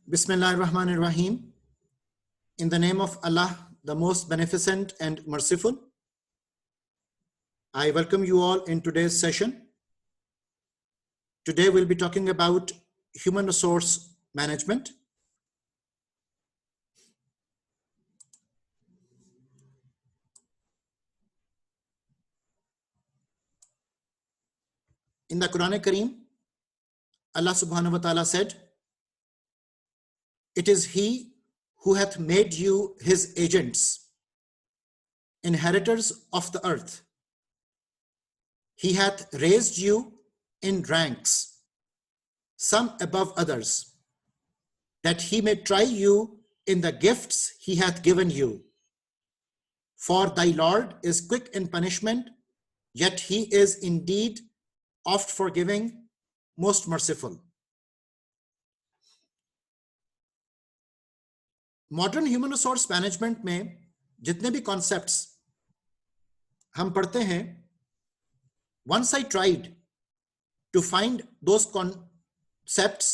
Bismillahirrahmanirrahim. In the name of Allah, the most beneficent and merciful, I welcome you all in today's session. Today we'll be talking about human resource management. In the Quran Kareem, Allah subhanahu wa ta'ala said, "It is He who hath made you His agents, inheritors of the earth. He hath raised you in ranks, some above others, that He may try you in the gifts He hath given you. For thy Lord is quick in punishment, yet He is indeed oft forgiving, most merciful." Modern human resource management में जितने भी concepts हम पढ़ते हैं, once I tried to find those concepts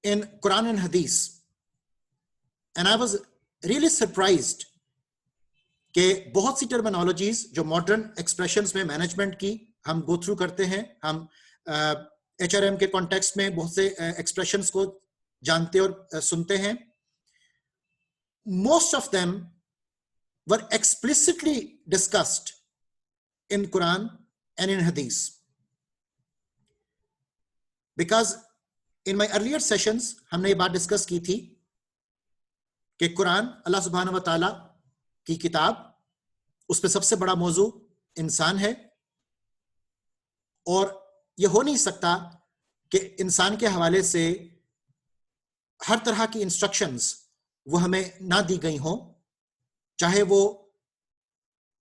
in Quran and Hadith, and I was really surprised कि बहुत सी terminologies जो modern expressions में मैनेजमेंट की हम गो थ्रू करते हैं, हम HRM के कॉन्टेक्स्ट में बहुत से एक्सप्रेशंस को जानते और सुनते हैं, most of them were explicitly discussed in Quran and in Hadith. Because in my earlier sessions हमने ये बात डिस्कस की थी कि कुरान अल्लाह सुब्हानहू व तआला की किताब, उस पे सबसे बड़ा मौजू इंसान है, और ये हो नहीं सकता कि इंसान के हवाले से हर तरह की इंस्ट्रक्शंस वो हमें ना दी गई हों, चाहे वो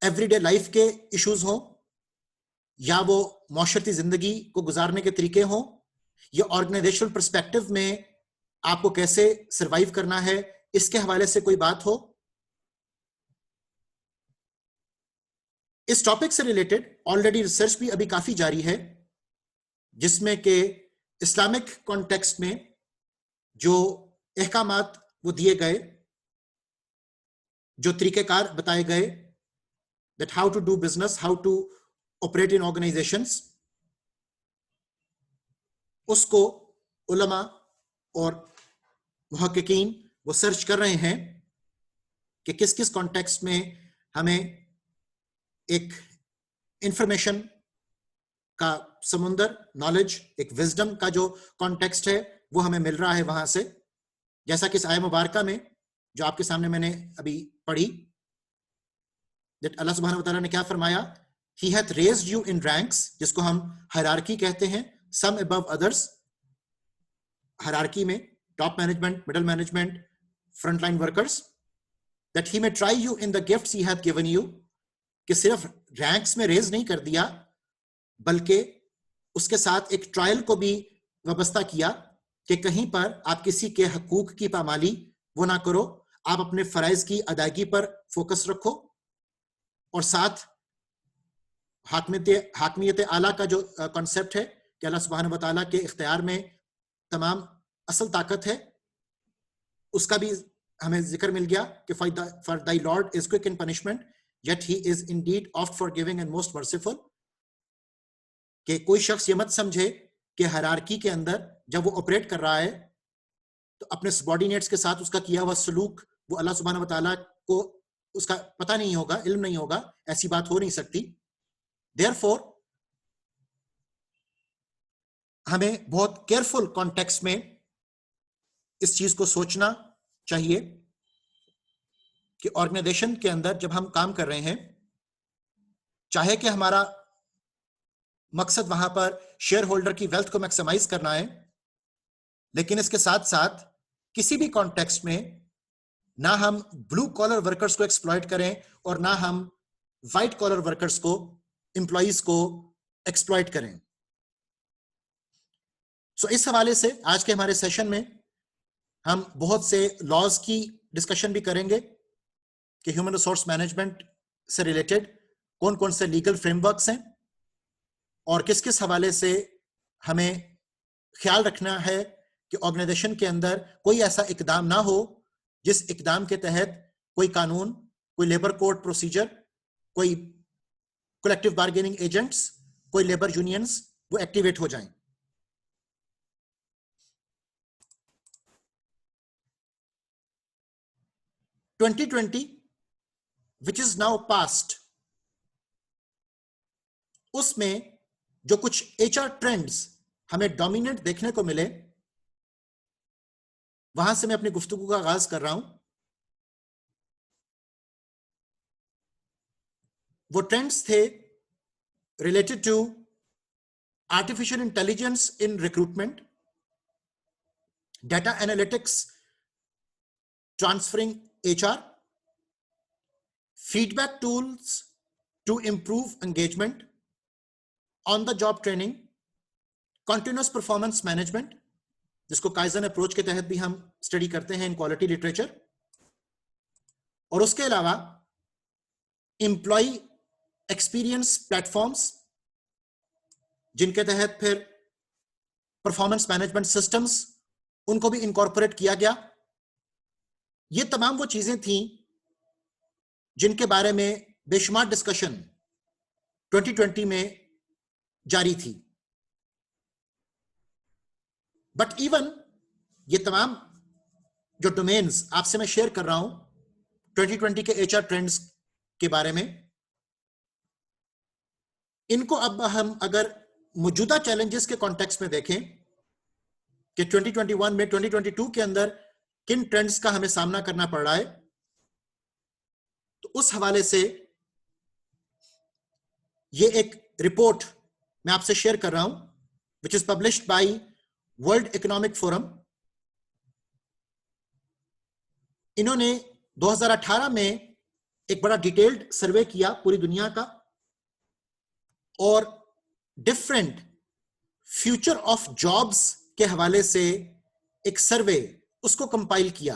एवरीडे लाइफ के इश्यूज हों, या वो माशरती जिंदगी को गुजारने के तरीके हों, या ऑर्गेनाइजेशनल पर्सपेक्टिव में आपको कैसे सरवाइव करना है, इसके हवाले से कोई बात हो। इस टॉपिक से रिलेटेड ऑलरेडी रिसर्च भी अभी काफी जारी है, जिसमें कि इस्लामिक कॉन्टेक्स्ट में जो अहकामात वो दिए गए, जो तरीकेकार बताए गए, that how to do business, how to operate in organizations, उसको उलमा और मुहक्किकीन वो सर्च कर रहे हैं कि किस किस कॉन्टेक्स्ट में हमें एक इंफॉर्मेशन का समुंदर, नॉलेज, एक विजडम का जो कॉन्टेक्स्ट है वो हमें मिल रहा है वहां से। जैसा कि इस आयत मुबारका में जो आपके सामने मैंने अभी पढ़ी, that अल्लाह सुब्हानहू व तआला ने क्या फरमाया, He hath raised you in ranks, जिसको हम हायरार्की कहते हैं, some above others। हायरार्की में top management, middle management, front line workers, that He may try you in the gifts He hath given you, कि सिर्फ रैंक्स में raise नहीं कर दिया, बल्कि उसके साथ एक ट्रायल को भी वाबस्ता किया कि कहीं पर आप किसी के हकूक की पामाली वो ना करो, आप अपने फराइज की अदायगी पर फोकस रखो, और साथ हाकमियत आला का जो कॉन्सेप्ट है कि अल्लाह सुब्हानहू व तआला के इख्तियार में तमाम असल ताकत है, उसका भी हमें जिक्र मिल गया कि for thy Lord is quick in punishment, yet he is indeed oft forgiving and most merciful। कि कोई शख्स ये मत समझे कि हायरार्की के अंदर जब वो ऑपरेट कर रहा है तो अपने सबॉर्डिनेट्स के साथ उसका किया हुआ सलूक वो अल्लाह सुब्हानहू व तआला को उसका पता नहीं होगा, इल्म नहीं होगा, ऐसी बात हो नहीं सकती। देयरफॉर हमें बहुत केयरफुल कॉन्टेक्स्ट में इस चीज को सोचना चाहिए कि ऑर्गेनाइजेशन के अंदर जब हम काम कर रहे हैं, चाहे कि हमारा मकसद वहां पर शेयर होल्डर की वेल्थ को मैक्सिमाइज करना है, लेकिन इसके साथ साथ किसी भी कॉन्टेक्स्ट में ना हम ब्लू कॉलर वर्कर्स को एक्सप्लॉइट करें और ना हम व्हाइट कॉलर वर्कर्स को, एम्प्लॉइज को एक्सप्लॉइट करें। सो इस हवाले से आज के हमारे सेशन में हम बहुत से लॉज की डिस्कशन भी करेंगे कि ह्यूमन रिसोर्स मैनेजमेंट से रिलेटेड कौन कौन से लीगल फ्रेमवर्क्स हैं और किस किस हवाले से हमें ख्याल रखना है कि ऑर्गेनाइजेशन के अंदर कोई ऐसा इकदाम ना हो जिस इकदाम के तहत कोई कानून, कोई लेबर कोड प्रोसीजर, कोई कलेक्टिव बार्गेनिंग एजेंट्स, कोई लेबर यूनियंस वो एक्टिवेट हो जाएं। (2020) which is now past, उसमें जो कुछ एचआर ट्रेंड्स हमें डोमिनेंट देखने को मिले, वहां से मैं अपनी गुफ्तगू का आगाज कर रहा हूं। वो ट्रेंड्स थे related to artificial intelligence in recruitment, data analytics transferring HR, feedback tools to improve engagement, on the job training, continuous performance management, जिसको काइजन अप्रोच के तहत भी हम स्टडी करते हैं इन क्वालिटी लिटरेचर, और उसके अलावा एम्प्लॉय एक्सपीरियंस प्लेटफॉर्म्स, जिनके तहत फिर परफॉर्मेंस मैनेजमेंट सिस्टम्स उनको भी इनकॉर्पोरेट किया गया। ये तमाम वो चीजें थी जिनके बारे में बेशुमार डिस्कशन 2020 में जारी थी। बट इवन ये तमाम जो डोमेन्स आपसे मैं शेयर कर रहा हूं 2020 के एचआर ट्रेंड्स के बारे में, इनको अब हम अगर मौजूदा चैलेंजेस के कॉन्टेक्स्ट में देखें कि 2021 में 2022 के अंदर किन ट्रेंड्स का हमें सामना करना पड़ रहा है, तो उस हवाले से ये एक रिपोर्ट मैं आपसे शेयर कर रहा हूं, which is published by world economic forum. इन्होंने 2018 में एक बड़ा डिटेल्ड सर्वे किया पूरी दुनिया का, और डिफरेंट फ्यूचर ऑफ जॉब्स के हवाले से एक सर्वे उसको कंपाइल किया।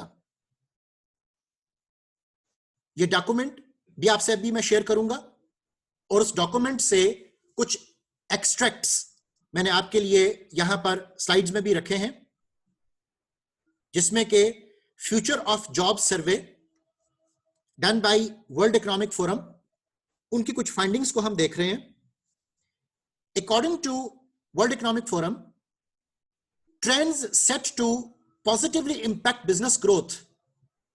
ये डॉक्यूमेंट भी आपसे अभी मैं शेयर करूंगा, और उस डॉक्यूमेंट से कुछ एक्सट्रैक्ट्स मैंने आपके लिए यहां पर स्लाइड्स में भी रखे हैं, जिसमें के future of job survey done by world economic forum, उनकी कुछ फाइंडिंग्स को हम देख रहे हैं। According to World Economic Forum, trends set to positively impact business growth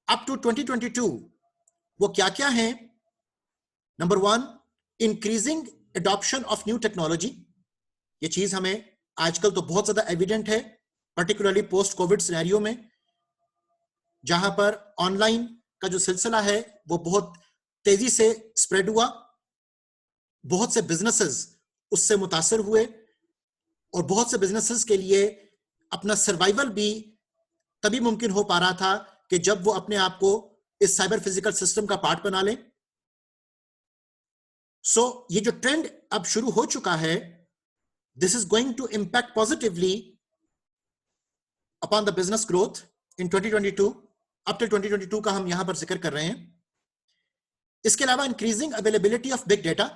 up to 2022 वो क्या-क्या हैं? Number 1, increasing adoption of new technology. ये चीज हमें आजकल तो बहुत ज्यादा एविडेंट है, particularly post कोविड सिनेरियो में, जहां पर ऑनलाइन का जो सिलसिला है वो बहुत तेजी से स्प्रेड हुआ। बहुत से बिजनेसेस उससे मुतासर हुए, और बहुत से बिजनेसेस के लिए अपना सर्वाइवल भी तभी मुमकिन हो पा रहा था कि जब वो अपने आप को इस साइबर फिजिकल सिस्टम का पार्ट बना लें। सो ये जो ट्रेंड अब शुरू हो चुका है, this is going to impact positively upon the business growth in 2022, up till 2022 का हम यहां पर जिक्र कर रहे हैं। इसके अलावा increasing availability of big data,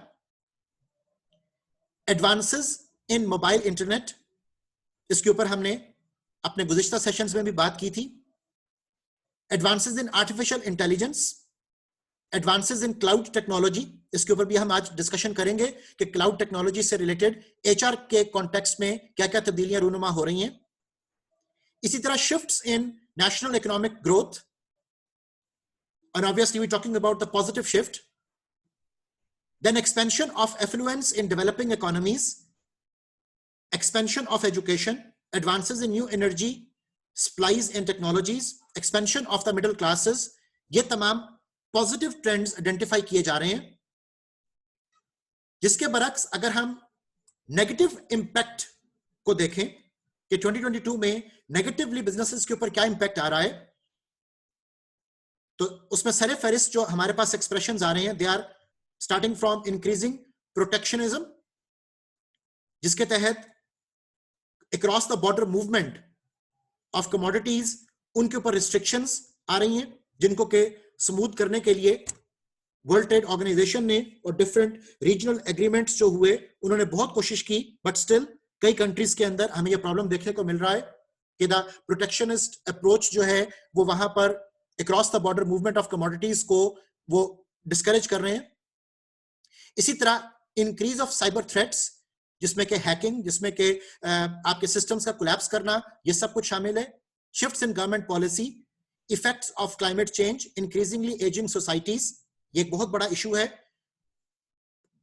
advances in mobile internet, इसके ऊपर हमने अपने गुज़िश्ता सेशंस में भी बात की थी। Advances in artificial intelligence, advances in cloud technology, इसके ऊपर भी हम आज डिस्कशन करेंगे कि क्लाउड टेक्नोलॉजी से रिलेटेड एचआर के कॉन्टेक्स्ट में क्या क्या तब्दीलियां रूनुमा हो रही हैं। इसी तरह shifts in national economic growth, and obviously we're talking about the positive shift. Then expansion of affluence in developing economies, expansion of education, advances in new energy, supplies and technologies, expansion of the middle classes, ये तमाम positive trends identify किए जा रहे हैं। जिसके बरक्स अगर हम negative impact को देखें कि 2022 में negatively businesses के ऊपर क्या impact आ रहा है, तो उसमें सारे फहरिस्त जो हमारे पास एक्सप्रेशंस आ रहे हैं, they are starting from increasing protectionism, जिसके तहत across the border movement of commodities उनके ऊपर रिस्ट्रिक्शंस आ रही हैं, जिनको के स्मूथ करने के लिए वर्ल्ड ट्रेड ऑर्गेनाइजेशन ने और डिफरेंट रीजनल एग्रीमेंट्स जो हुए उन्होंने बहुत कोशिश की, बट स्टिल कई कंट्रीज के अंदर हमें यह प्रॉब्लम देखने को मिल रहा है कि द प्रोटेक्शनिस्ट अप्रोच जो है वो वहां पर across the border movement of commodities को वो डिस्करेज कर रहे हैं। इसी तरह इंक्रीज ऑफ साइबर थ्रेट्स, जिसमें के हैकिंग, जिसमें के आपके सिस्टम्स का कोलैप्स करना, ये सब कुछ शामिल है। Shifts in government policy, effects of climate change, increasingly ageing societies, ये एक बहुत बड़ा इशू है।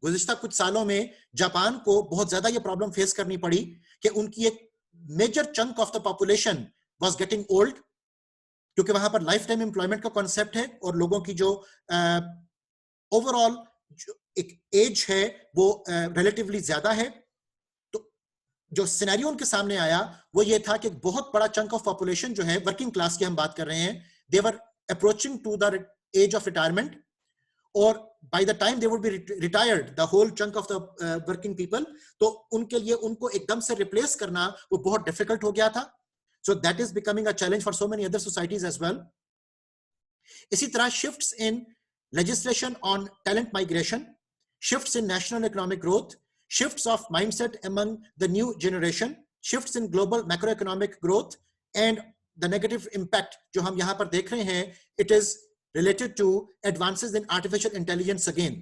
गुज़िश्ता कुछ सालों में जापान को बहुत ज्यादा ये प्रॉब्लम फेस करनी पड़ी कि उनकी एक major chunk of the population was getting old, क्योंकि वहां पर लाइफ टाइम एम्प्लॉयमेंट का कॉन्सेप्ट है और लोगों की जो ओवरऑल एक एज है वो रिलेटिवली ज्यादा है। तो जो सिनेरियो उनके सामने आया वो ये था कि बहुत बड़ा चंक ऑफ पॉपुलेशन जो है वर्किंग क्लास की हम बात कर रहे हैं, they were approaching to the age of retirement, और by the time they would be retired, the whole chunk of the working people, तो उनके लिए उनको एकदम से replace करना वो बहुत difficult हो गया था। So that is becoming a challenge for so many other societies as well. इसी तरह shifts in legislation on talent migration, shifts in national economic growth, shifts of mindset among the new generation, shifts in global macroeconomic growth, and the negative impact जो हम यहाँ पर देख रहे हैं, it is related to advances in artificial intelligence again.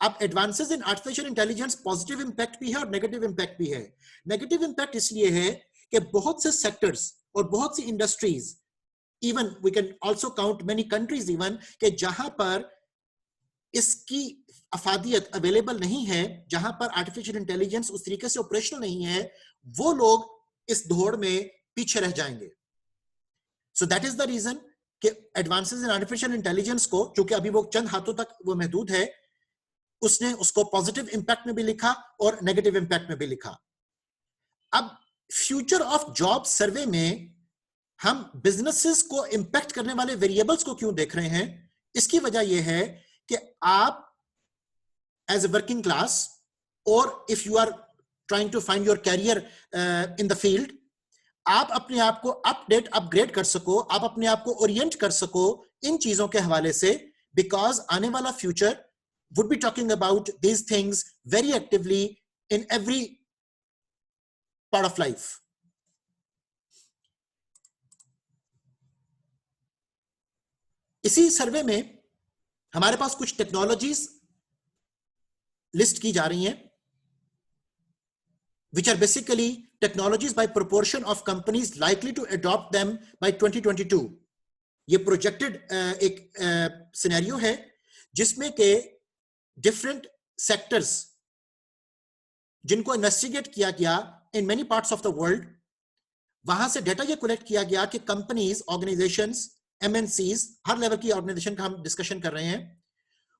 अब advances in artificial intelligence positive impact भी है और negative impact भी है। Negative impact इसलिए है कि बहुत से sectors और बहुत सी industries, even we can also count many countries even, कि जहां पर इसकी अफादियत अवेलेबल नहीं है, जहां पर आर्टिफिशियल इंटेलिजेंस उस तरीके से ऑपरेशनल नहीं है, वो लोग इस दौड़ में पीछे रह जाएंगे। So that is the reason कि एडवांसेस इन आर्टिफिशियल इंटेलिजेंस को, चूंकि अभी वो चंद हाथों तक वो महदूद है, उसने उसको पॉजिटिव इंपैक्ट में भी लिखा और नेगेटिव इंपैक्ट में भी लिखा। अब फ्यूचर ऑफ जॉब सर्वे में हम बिजनेसेस को इंपैक्ट करने वाले वेरिएबल्स को क्यों देख रहे हैं? इसकी वजह यह है कि आप एज ए वर्किंग क्लास, और if you are trying to find your career in the field, आप अपने आप को अपडेट अपग्रेड कर सको, आप अपने आप को ओरिएंट कर सको इन चीजों के हवाले से, बिकॉज आने वाला future would be talking about these things very actively in every part of life. इसी सर्वे में हमारे पास कुछ टेक्नोलॉजीज लिस्ट की जा रही हैं, which are basically technologies by proportion of companies likely to adopt them by 2022. ये projected एक सिनेरियो है जिसमें के different sectors जिनको इन्वेस्टिगेट किया गया in many parts of the world, वहां से डेटा ये कलेक्ट किया गया कि कंपनीज, ऑर्गेनाइजेशंस, MNCs, हर लेवल की ऑर्गेनाइजेशन का हम डिस्कशन कर रहे हैं,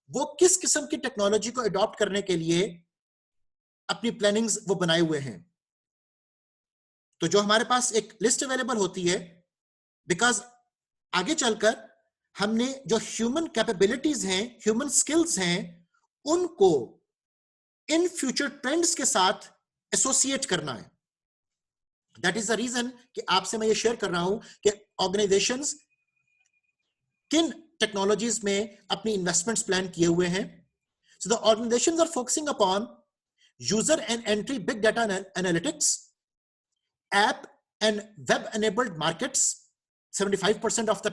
वो किस किस्म की टेक्नोलॉजी को अडॉप्ट करने के लिए अपनी प्लानिंग्स वो बनाए हुए हैं। तो जो हमारे पास एक लिस्ट अवेलेबल होती है, बिकॉज आगे चलकर हमने जो ह्यूमन कैपेबिलिटीज हैं, ह्यूमन स्किल्स हैं, उनको इन फ्यूचर ट्रेंड्स के साथ एसोसिएट करना है। दैट इज द रीजन कि आपसे मैं ये शेयर कर रहा हूं कि ऑर्गेनाइजेशंस किन टेक्नोलॉजीज में अपनी इन्वेस्टमेंट्स प्लान किए हुए हैं। So the organisations are focusing upon user and entry big data analytics, app and web enabled markets. 75% of the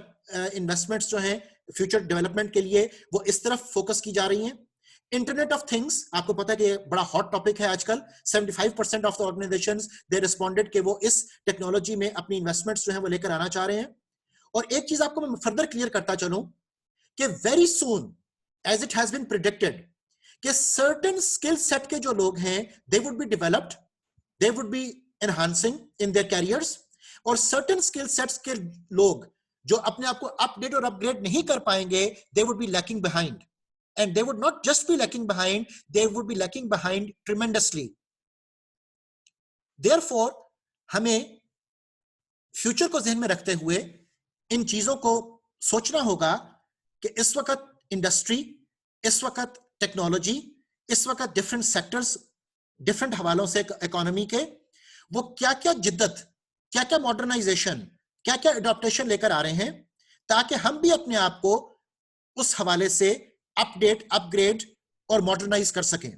investments जो हैं फ्यूचर डेवलपमेंट के लिए वो इस तरफ फोकस की जा रही हैं। इंटरनेट ऑफ थिंग्स, आपको पता है कि बड़ा हॉट टॉपिक है आजकल। 75% of the organisations they responded कि वो इस टेक्नोलॉजी में अपनी इन्वेस्टमेंट्स जो हैं वो लेकर आना चाह रहे हैं। और एक चीज आपको मैं फर्दर क्लियर करता चलूं कि very soon, as it has been predicted, कि सर्टेन स्किल सेट के जो लोग हैं they would be developed, they would be enhancing in their careers, और सर्टेन स्किल सेट्स के लोग जो अपने आप को अपडेट और अपग्रेड नहीं कर पाएंगे, दे would be lacking behind, and they would not just be lacking behind, they would be lacking behind tremendously. Therefore हमें फ्यूचर को ज़हन में रखते हुए इन चीजों को सोचना होगा कि इस वक्त इंडस्ट्री, इस वक्त टेक्नोलॉजी, इस वक्त डिफरेंट सेक्टर्स, डिफरेंट हवालों से इकोनॉमी के, वो क्या क्या जिद्दत, क्या क्या मॉडर्नाइजेशन, क्या क्या अडॉप्टेशन लेकर आ रहे हैं, ताकि हम भी अपने आप को उस हवाले से अपडेट, अपग्रेड और मॉडर्नाइज कर सकें।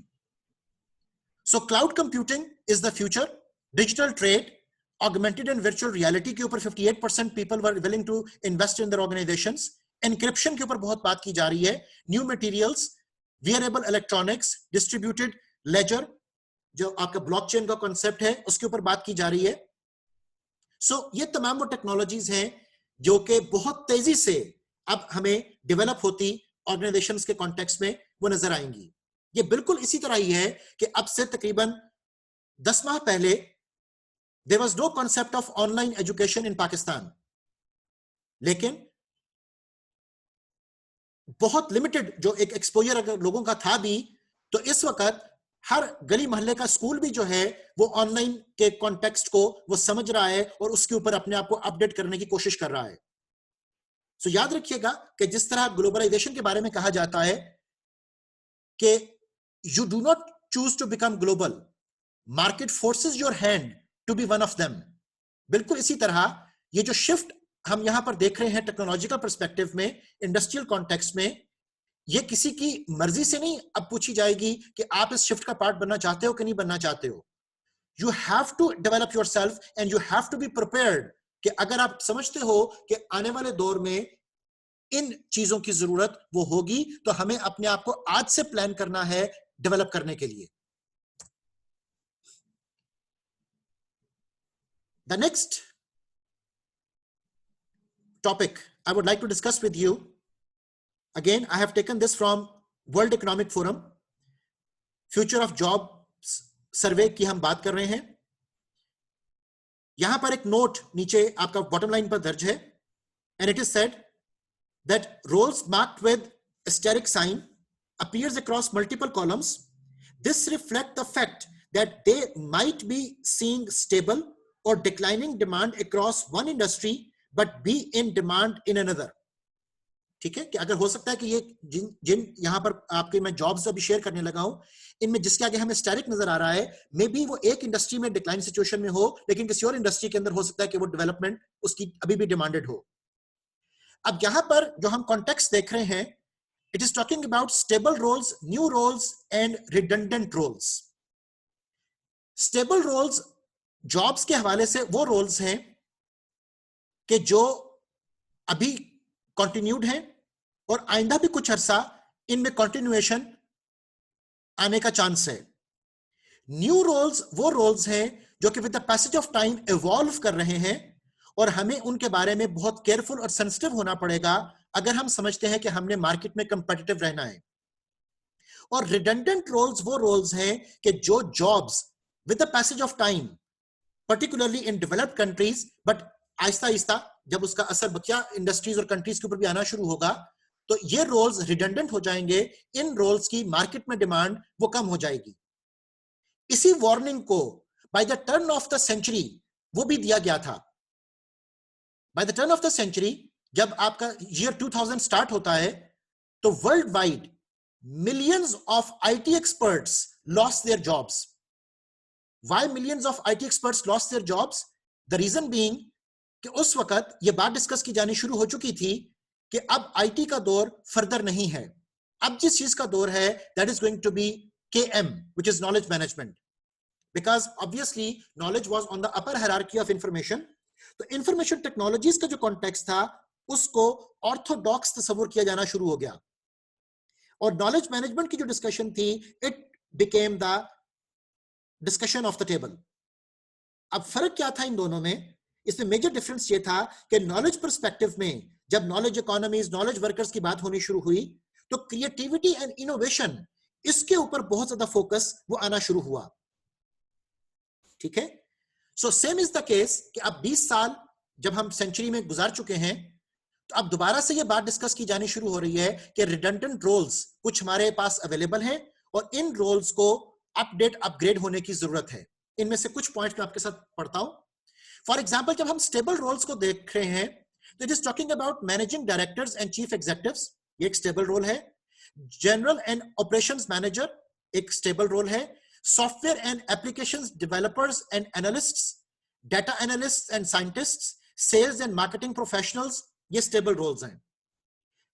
So cloud computing is the future, digital trade, augmented and virtual reality के ऊपर 58% people were willing to invest in their organisations. Encryption के ऊपर बहुत बात की जा रही है। New materials, wearable electronics, distributed ledger, जो आपका ब्लॉकचेन का कॉन्सेप्ट है, उसके ऊपर बात की जा रही है। सो ये तमाम वो टेक्नोलॉजीज हैं जो कि बहुत तेजी से अब हमें डेवलप होती ऑर्गेनाइजेशंस के कॉन्टेक्स्ट में वो नजर आएंगी। ये बिल्कुल इसी तरह ही है कि अब से तकरीबन 10 माह पहले there was no concept of online education in Pakistan, लेकिन बहुत लिमिटेड जो एक एक्सपोजर अगर लोगों का था भी, तो इस वक्त हर गली मोहल्ले का स्कूल भी जो है वो ऑनलाइन के कॉन्टेक्स्ट को वो समझ रहा है और उसके ऊपर अपने आप को अपडेट करने की कोशिश कर रहा है। सो याद रखिएगा कि जिस तरह ग्लोबलाइजेशन के बारे में कहा जाता है कि you do not choose to become global, market forces your hand to be one of them. बिल्कुल इसी तरह ये जो शिफ्ट हम यहां पर देख रहे हैं टेक्नोलॉजिकल पर्सपेक्टिव में, इंडस्ट्रियल कॉन्टेक्स्ट में, ये किसी की मर्जी से नहीं अब पूछी जाएगी कि आप इस शिफ्ट का पार्ट बनना चाहते हो कि नहीं बनना चाहते हो। You have to develop yourself and you have to be prepared कि अगर आप समझते हो कि आने वाले दौर में इन चीजों की जरूरत वो होगी, तो हमें अपने आप को आज से प्लान करना है डेवलप करने के लिए। The next topic I would like to discuss with you, again I have taken this from World Economic Forum, Future of Jobs सर्वे की हम बात कर रहे हैं। यहां पर एक नोट नीचे आपका बॉटम लाइन पर दर्ज है, and it is said that roles marked with asterisk sign appears across multiple columns. This reflects the fact that they might be seeing stable or declining demand across one industry but be in demand in another. ठीक है, कि अगर हो सकता है कि ये जिन यहां पर आपके मैं जॉब्स अभी शेयर करने लगा हूं, इनमें जिसके आगे हमें स्टैटिक नजर आ रहा है, मे बी वो एक इंडस्ट्री में डिक्लाइन सिचुएशन में हो, लेकिन किसी और इंडस्ट्री के अंदर हो सकता है कि वो डेवलपमेंट उसकी अभी भी डिमांडेड हो। अब यहां पर जो हम कॉन्टेक्स्ट देख रहे हैं, it is talking about stable roles, new roles and redundant roles. Stable roles jobs के हवाले से वो रोल्स हैं कि जो अभी कंटिन्यूड हैं और आइंदा भी कुछ अरसा इनमें कंटिन्यूएशन आने का चांस है। न्यू रोल्स वो रोल्स हैं जो कि with the passage of time evolve कर रहे हैं और हमें उनके बारे में बहुत केयरफुल और सेंसिटिव होना पड़ेगा अगर हम समझते हैं कि हमने मार्केट में कंपेटिटिव रहना है। और रिडंडेंट रोल्स वो रोल्स हैं कि जो jobs with the passage of time, particularly in developed countries, but Aahista Aahista जब उसका असर बकिया इंडस्ट्रीज और कंट्रीज के ऊपर भी आना शुरू होगा, तो ये रोल्स रिडंडेंट हो जाएंगे। इन रोल्स की मार्केट में डिमांड वो कम हो जाएगी। इसी वार्निंग को by the turn of the century वो भी दिया गया था। By the turn of the century, जब आपका ईयर 2000 स्टार्ट होता है, तो world wide millions of IT experts lost their jobs. Why millions of IT experts lost their jobs? The reason being कि उस वक्त ये बात डिस्कस की जानी शुरू हो चुकी थी कि अब IT का दौर फर्दर नहीं है। अब जिस चीज का दौर है, that is going to be KM, which is knowledge management, because obviously knowledge was on the upper hierarchy of information. तो information technologies का जो कॉन्टेक्स्ट था, उसको ऑर्थोडॉक्स तस्वुर किया जाना शुरू हो गया और नॉलेज मैनेजमेंट की जो डिस्कशन थी, it became the discussion of the table. अब फर्क क्या था इन दोनों में? इसमें मेजर डिफरेंस ये था कि नॉलेज पर्सपेक्टिव में जब नॉलेज इकोनॉमीज, नॉलेज वर्कर्स की बात होनी शुरू हुई, तो क्रिएटिविटी एंड इनोवेशन, इसके ऊपर बहुत ज्यादा फोकस वो आना शुरू हुआ। ठीक है, so same is the case कि अब 20 साल जब हम सेंचुरी में गुजार चुके हैं, तो अब दोबारा से ये बात डिस्कस की जानी शुरू हो रही है कि रिडंडेंट रोल्स कुछ हमारे पास अवेलेबल हैं और इन रोल्स को अपडेट, अपग्रेड होने की जरूरत है। इनमें से कुछ पॉइंट्स मैं आपके साथ पढ़ता हूं। फॉर एग्जांपल, जब हम स्टेबल रोल्स को देख रहे हैं, तो it is talking about managing directors and chief executives, ये एक स्टेबल रोल है। जनरल एंड ऑपरेशंस मैनेजर एक स्टेबल रोल है। Software and applications developers and analysts, data analysts and scientists, sales and marketing professionals, ये stable roles हैं।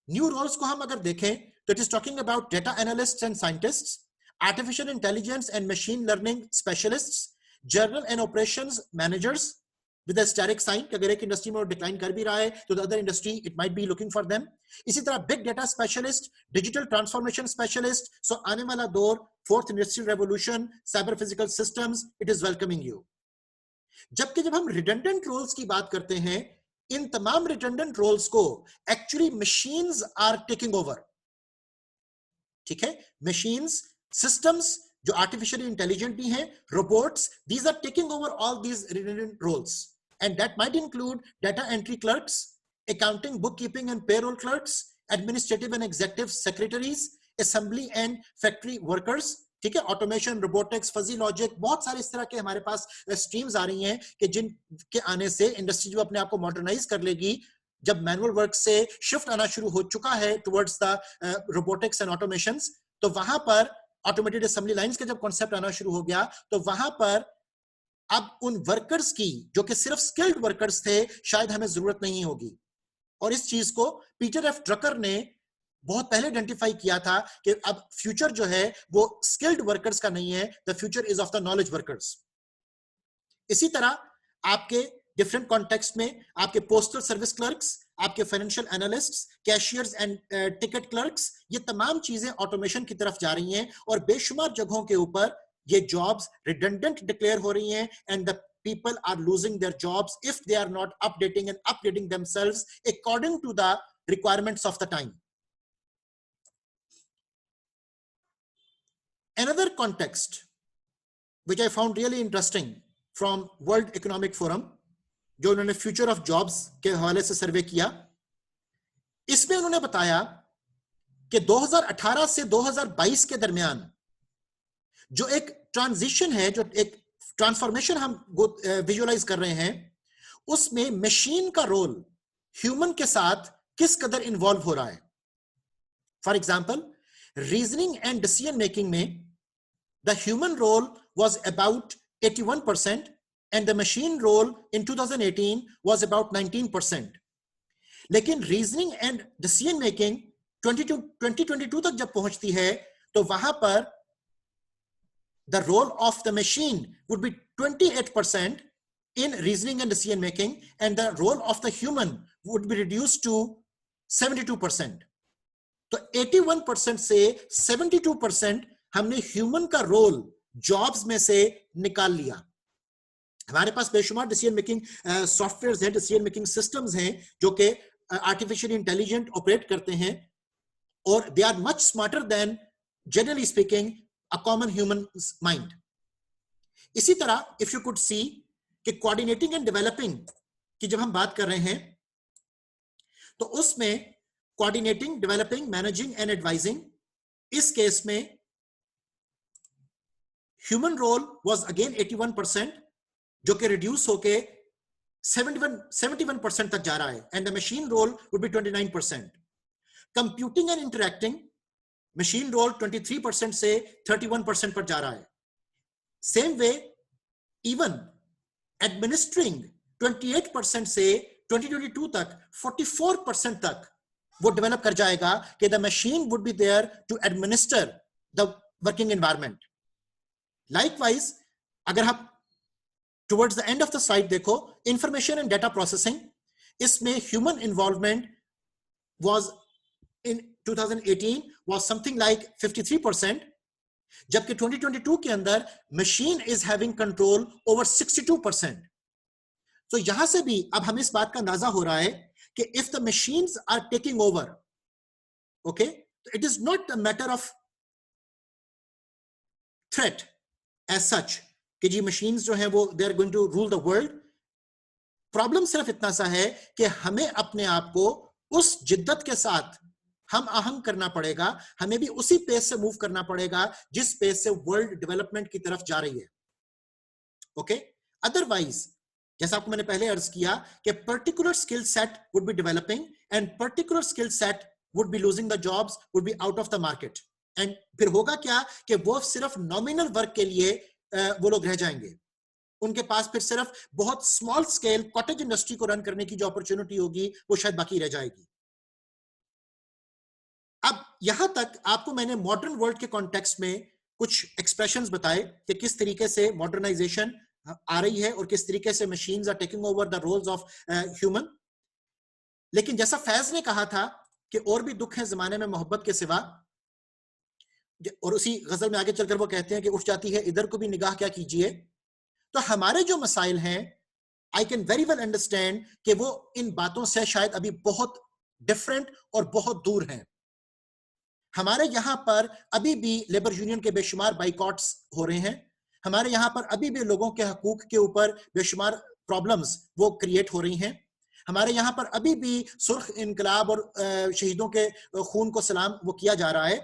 New roles को हम अगर देखें तो it is talking about data analysts and scientists, artificial intelligence and machine learning specialists, general and operations managers, with a static sign कि अगर एक इंडस्ट्री में वो डिक्लाइन कर भी रहा है तो the other industry it might be looking for them. इसी तरह big data specialist, digital transformation specialist, so आने वाला दौर fourth industrial revolution, cyber physical systems, it is welcoming you. जबकि जब हम रिडंडेंट रोल्स की बात करते हैं, इन तमाम रिडंडेंट रोल्स को actually machines are taking over. ठीक है, मशीन्स, सिस्टम्स जो आर्टिफिशियली इंटेलिजेंट भी हैं, robots, these are taking over all these redundant roles, and that might include data entry clerks, accounting, bookkeeping and payroll clerks, administrative and executive secretaries, assembly and factory workers. ठीक है, automation, robotics, fuzzy logic, बहुत सारे इस तरह के हमारे पास streams आ रही हैं कि जिनके आने से इंडस्ट्री जो अपने आप को मॉडर्नाइज कर लेगी. जब मैनुअल वर्क से शिफ्ट आना शुरू हो चुका है towards the robotics and automations, तो वहां पर ऑटोमेटेड असेंबली लाइंस का जब कॉन्सेप्ट आना शुरू हो गया, तो वहां पर अब उन वर्कर्स की जो कि सिर्फ स्किल्ड वर्कर्स थे, शायद हमें जरूरत नहीं होगी. और इस चीज को पीटर एफ ड्रकर ने बहुत पहले आइडेंटिफाई किया था कि अब फ्यूचर जो है वो स्किल्ड वर्कर्स का नहीं है, the future is of the knowledge workers. इसी तरह आपके डिफरेंट कॉन्टेक्स्ट में आपके पोस्टल सर्विस क्लर्क्स, आपके financial analysts, cashiers and ticket clerks, ये तमाम चीजें ऑटोमेशन की तरफ जा रही हैं और बेशुमार जगहों के ऊपर ये जॉब्स रिडंडेंट डिक्लेयर हो रही हैं, and the people are losing their jobs if they are not updating and updating themselves according to the requirements of the time. Another context which I found really interesting from World Economic Forum, जो उन्होंने future of jobs के हवाले से सर्वे किया, इसमें उन्होंने बताया कि 2018 से 2022 के दरमियान जो एक ट्रांजिशन है, जो एक ट्रांसफॉर्मेशन हम विजुअलाइज कर रहे हैं, उसमें मशीन का रोल ह्यूमन के साथ किस कदर इन्वॉल्व हो रहा है. For example, reasoning and decision making में the human role was about 81% and the machine role in 2018 was about 19%. लेकिन रीजनिंग एंड डिसीजन मेकिंग 2022 तक जब पहुंचती है, तो वहां पर the role of the machine would be 28% in reasoning and decision making, and the role of the human would be reduced to 72%. तो 81% से 72% हमने ह्यूमन का रोल जॉब्स में से निकाल लिया. हमारे पास बेशुमार डिसीजन मेकिंग सॉफ्टवेयर्स हैं, डिसीजन मेकिंग सिस्टम्स हैं जो कि आर्टिफिशियली इंटेलिजेंट ऑपरेट करते हैं, और they are much smarter than generally speaking a common human mind. इसी तरह if you could see कि coordinating and developing की जब हम बात कर रहे हैं, तो उसमें coordinating, developing, managing and advising, इस केस में human role was again 81%, जो कि reduce होके 71% तक जा रहा है, and the machine role would be 29%. Computing and interacting, machine role 23% से 31% पर जा रहा है. सेम वे इवन एडमिनिस्ट्रिंग 28% से 2022 तक 44% तक वो डेवलप कर जाएगा कि the machine would be there to administer the working environment. Likewise अगर आप towards the end of the slide देखो, इंफॉर्मेशन एंड डेटा प्रोसेसिंग, इसमें human involvement was in 2018 was something like 53%, जबकि 2022 के अंदर machine is having control over 62%. तो यहां से भी अब हमें इस बात का अंदाजा हो रहा है कि if the machines are taking over, okay, it is not a matter of threat as such कि जी machines जो हैं वो they are going to rule the world. Problem सिर्फ इतना सा है कि हमें अपने आप को उस जिद्दत के साथ हम आहंग करना पड़ेगा, हमें भी उसी पेस से मूव करना पड़ेगा जिस पेस से वर्ल्ड डेवलपमेंट की तरफ जा रही है. ओके, अदरवाइज जैसा आपको मैंने पहले अर्ज किया कि particular skill set would be developing and particular skill set would be losing the jobs, would be out of the market, and फिर होगा क्या कि वो सिर्फ नॉमिनल वर्क के लिए वो लोग रह जाएंगे. उनके पास फिर सिर्फ बहुत स्मॉल स्केल कॉटेज इंडस्ट्री को रन करने की जो अपॉर्चुनिटी होगी वो शायद बाकी रह जाएगी. अब यहां तक आपको मैंने मॉडर्न वर्ल्ड के कॉन्टेक्स्ट में कुछ एक्सप्रेशंस बताए कि किस तरीके से मॉडर्नाइजेशन आ रही है और किस तरीके से machines are taking over the roles of human. लेकिन जैसा फैज ने कहा था कि और भी दुख है जमाने में मोहब्बत के सिवा, और उसी गजल में आगे चलकर वो कहते हैं कि उठ जाती है इधर को भी निगाह क्या कीजिए। तो हमारे जो मसाइल हैं, I can very well understand कि वो इन बातों से शायद अभी बहुत डिफरेंट और बहुत दूर हैं। हमारे यहां पर अभी भी लेबर यूनियन के बेशुमार बाइकॉट्स हो रहे हैं, हमारे यहां पर अभी भी लोगों के हकूक के ऊपर बेशुमार प्रॉब्लम्स वो क्रिएट हो रही हैं, हमारे यहां पर अभी भी सुर्ख इनकलाब और शहीदों के खून को सलाम वो किया जा रहा है,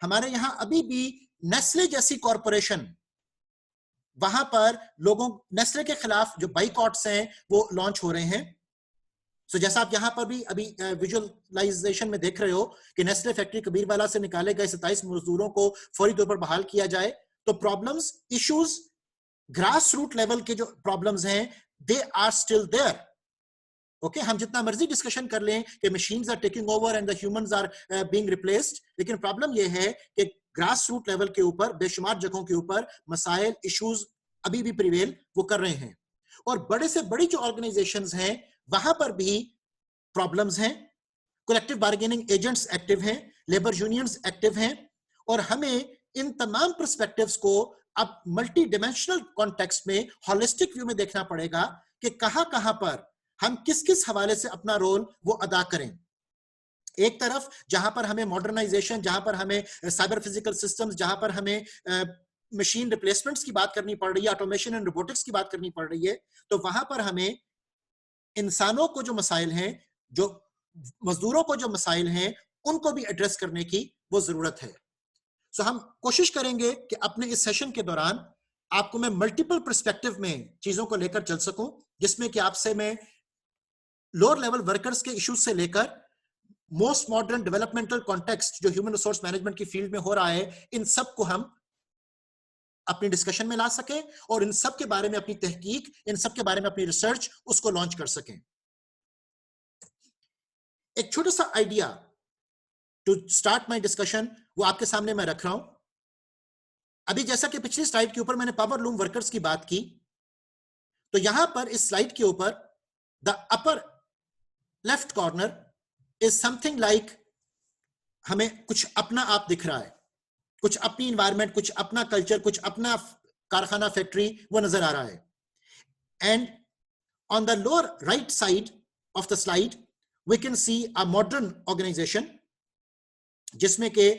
हमारे यहां अभी भी नेस्ले जैसी कॉरपोरेशन, वहां पर लोगों नेस्ले के खिलाफ जो बाइकॉट्स हैं वो लॉन्च हो रहे हैं। सो जैसा आप यहां पर भी अभी विजुअलाइजेशन में देख रहे हो कि नेस्ले फैक्ट्री कबीरवाला से निकाले गए 27 मजदूरों को फौरी तौर पर बहाल किया जाए, तो problems, issues, grass root level के जो प्रॉब्लम्स हैं, they are still there. Okay, हम जितना मर्जी डिस्कशन कर लें कि machines are taking over and the humans are being replaced, लेकिन प्रॉब्लम यह है कि ग्रास रूट लेवल के ऊपर बेशुमार जगहों के ऊपर मसाइल, इश्यूज अभी भी प्रिवेल वो कर रहे हैं। और बड़े से बड़ी जो ऑर्गेनाइजेशंस हैं वहां पर भी प्रॉब्लम्स हैं, कलेक्टिव बार्गेनिंग एजेंट्स एक्टिव हैं, लेबर यूनियंस एक्टिव हैं, और हमें इन तमाम पर्सपेक्टिव्स को अब मल्टी डिमेंशनल कॉन्टेक्स्ट में, हॉलिस्टिक व्यू में देखना पड़ेगा कि कहां पर हम किस किस हवाले से अपना रोल वो अदा करें। एक तरफ जहां पर हमें मॉडर्नाइजेशन, जहां पर हमें साइबर फिजिकल सिस्टम्स, जहां पर हमें मशीन रिप्लेसमेंट्स की बात करनी पड़ रही है, ऑटोमेशन एंड रोबोटिक्स की बात करनी पड़ रही है, तो वहां पर हमें इंसानों को जो मसाइल हैं, जो मजदूरों को जो मसाइल हैं, उनको भी एड्रेस करने की वो जरूरत है। सो हम कोशिश करेंगे कि अपने इस सेशन के दौरान आपको मैं मल्टीपल पर्सपेक्टिव में चीजों को लेकर चल सकूं, जिसमें कि आपसे मैं लोअर लेवल वर्कर्स के इश्यूज से लेकर मोस्ट मॉडर्न डेवलपमेंटल कॉन्टेक्स्ट जो ह्यूमन रिसोर्स मैनेजमेंट की फील्ड में हो रहा है, इन सब को हम अपनी डिस्कशन में ला सकें और इन सब के बारे में अपनी तहकीक, इन सब के बारे में अपनी रिसर्च उसको लॉन्च कर सकें। एक छोटा सा idea to start my discussion वो आपके सामने मैं रख रहा हूं। अभी जैसा कि पिछली स्लाइड के ऊपर मैंने पावर लूम वर्कर्स की बात की, तो यहां पर इस स्लाइड के ऊपर the upper left corner is something like, हमें कुछ अपना आप दिख रहा है, कुछ अपनी इन्वायरमेंट, कुछ अपना कल्चर, कुछ अपना कारखाना, फैक्ट्री वो नजर आ रहा है। And on the lower right side of the slide we can see a modern organisation जिसमें के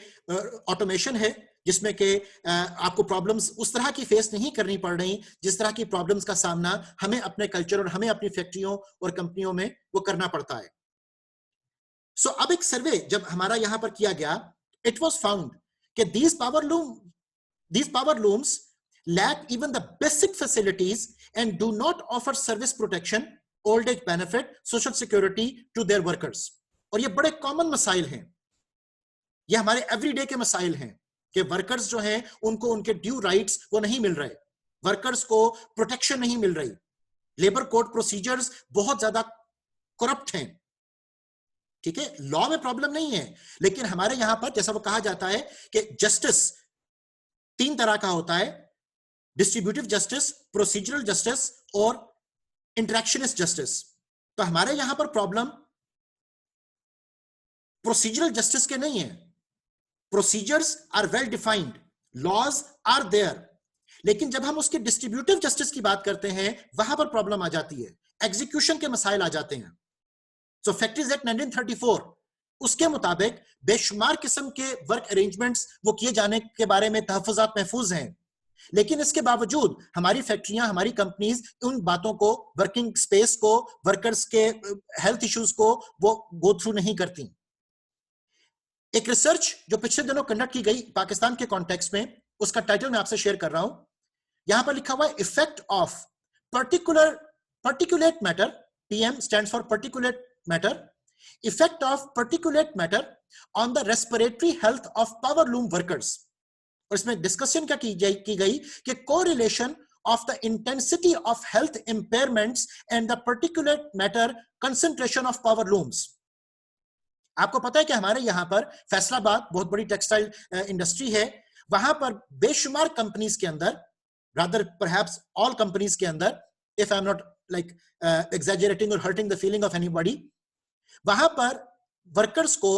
ऑटोमेशन है, जिसमें के आपको प्रॉब्लम्स उस तरह की फेस नहीं करनी पड़ रही जिस तरह की प्रॉब्लम्स का सामना हमें अपने कल्चर और हमें अपनी फैक्ट्रियों और कंपनियों में वो करना पड़ता है। सो अब एक सर्वे जब हमारा यहां पर किया गया, इट वाज फाउंड कि these power looms lack even the basic facilities and do not offer service protection, old age benefit, social security to their workers। और ये बड़े कॉमन मसाइल हैं, ये हमारे एवरीडे के मसाइल हैं कि वर्कर्स जो हैं उनको उनके ड्यू राइट्स वो नहीं मिल रहे, वर्कर्स को प्रोटेक्शन नहीं मिल रही, लेबर कोड प्रोसीजर्स बहुत ज्यादा करप्ट हैं। ठीक है, लॉ में प्रॉब्लम नहीं है, लेकिन हमारे यहां पर जैसा वो कहा जाता है कि जस्टिस 3 तरह का होता है, डिस्ट्रीब्यूटिव जस्टिस, प्रोसीजरल जस्टिस और इंटरेक्शनिस्ट जस्टिस। तो हमारे यहां पर प्रॉब्लम प्रोसीजरल जस्टिस के नहीं है, procedures are well defined, laws are there, लेकिन जब हम उसके डिस्ट्रीब्यूटिव जस्टिस की बात करते हैं वहां पर प्रॉब्लम आ जाती है, एग्जीक्यूशन के मसाइल आ जाते हैं। सो फैक्ट्रीज एक्ट 1934 उसके मुताबिक बेशुमार किस्म के वर्क अरेंजमेंट्स वो किए जाने के बारे में तहफ्फुज़ात महफूज हैं, लेकिन इसके बावजूद हमारी फैक्ट्रियां, हमारी कंपनीज उन बातों को, वर्किंग स्पेस को, वर्कर्स के हेल्थ इश्यूज को वो गो थ्रू नहीं करती। एक रिसर्च जो पिछले दिनों कंडक्ट की गई पाकिस्तान के कॉन्टेक्स्ट में, उसका टाइटल मैं आपसे शेयर कर रहा हूं। यहां पर लिखा हुआ है effect of particulate matter, PM stands for particulate matter, effect of particulate matter on the respiratory health of power loom workers। और इसमें डिस्कशन क्या की गई कि correlation of the intensity of health impairments and the particulate matter concentration of power looms। आपको पता है कि हमारे यहां पर फैसलाबाद बहुत बड़ी टेक्सटाइल इंडस्ट्री है, वहां पर बेशुमार कंपनीज के अंदर rather perhaps all companies के अंदर, if I'm not like exaggerating or hurting the feeling of anybody, वहां पर वर्कर्स को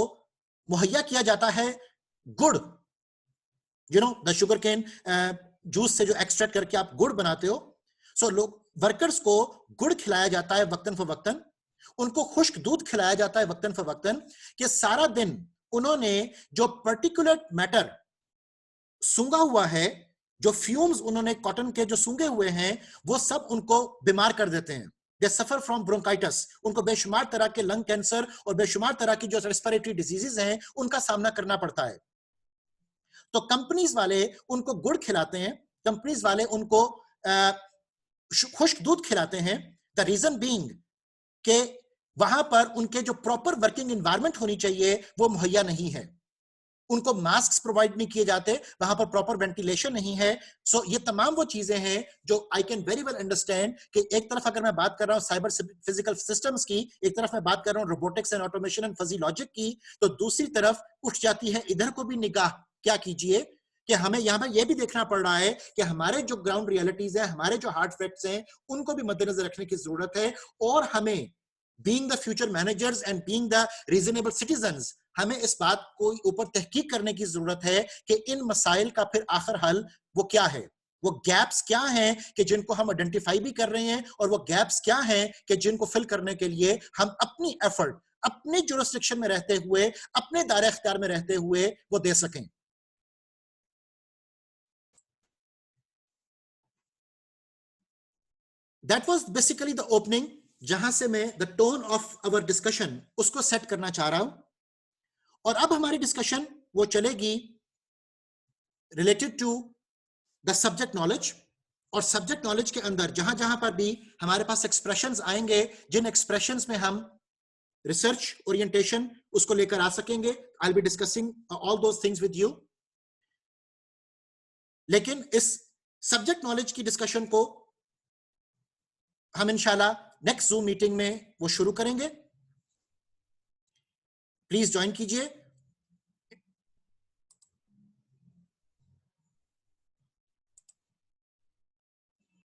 मुहैया किया जाता है गुड़, you know the sugar cane juice से जो एक्सट्रैक्ट करके आप गुड़ बनाते हो, सो लोग वर्कर्स को गुड़ खिलाया जाता है वक्तन फवक्तन, उनको खुश्क दूध खिलाया जाता है वक्तन फवक्तन, कि सारा दिन उन्होंने जो पर्टिकुलर मैटर सूंघा हुआ है, जो फ्यूम्स उन्होंने कॉटन के जो सूंघे हुए हैं, वो सब उनको बीमार कर देते हैं। दे सफर फ्रॉम ब्रोंकाइटिस, उनको बेशुमार तरह के लंग कैंसर और बेशुमार तरह की जो रेस्पिरेटरी डिजीजेस हैं उनका सामना करना पड़ता है। तो कंपनीज वाले उनको गुड़ खिलाते हैं, कंपनीज वाले उनको खुश्क दूध खिलाते हैं। द रीजन बीइंग कि वहां पर उनके जो प्रॉपर वर्किंग एनवायरनमेंट होनी चाहिए वो मुहैया नहीं है, उनको मास्क प्रोवाइड नहीं किए जाते, वहां पर प्रॉपर वेंटिलेशन नहीं है। सो ये तमाम वो चीजें हैं जो I can very well understand कि एक तरफ अगर मैं बात कर रहा हूं साइबर फिजिकल सिस्टम्स की, एक तरफ मैं बात कर रहा हूं robotics and automation and fuzzy logic की, तो दूसरी तरफ उठ जाती है इधर को भी निगाह। क्या कीजिए कि हमें यहां पर यह भी देखना पड़ रहा है कि हमारे जो ग्राउंड रियलिटीज है, हमारे जो हार्ड फैक्ट्स हैं, उनको भी मद्देनजर रखने की जरूरत है। और हमें being the future managers and being the reasonable citizens, हमें इस बात को ऊपर तहकीक करने की जरूरत है कि इन मसाइल का फिर आखिर हल वो क्या है, वो गैप्स क्या हैं कि जिनको हम आइडेंटिफाई भी कर रहे हैं, और वो गैप्स क्या हैं कि जिनको फिल करने के लिए हम अपनी एफर्ट अपने जुरिस्डिक्शन में रहते हुए, अपने दायरे इख्तियार में रहते हुए वो दे सकें। That was basically the opening, जहां से मैं the tone of our discussion उसको सेट करना चाह रहा हूं। और अब हमारी डिस्कशन वो चलेगी related to the subject knowledge. और सब्जेक्ट नॉलेज के अंदर जहां जहां पर भी हमारे पास एक्सप्रेशंस आएंगे, जिन एक्सप्रेशंस में हम रिसर्च ओरिएंटेशन उसको लेकर आ सकेंगे, I will be discussing all those things with you. लेकिन इस सब्जेक्ट नॉलेज की डिस्कशन को हम इंशाल्लाह नेक्स्ट जूम मीटिंग में वो शुरू करेंगे। प्लीज ज्वाइन कीजिए।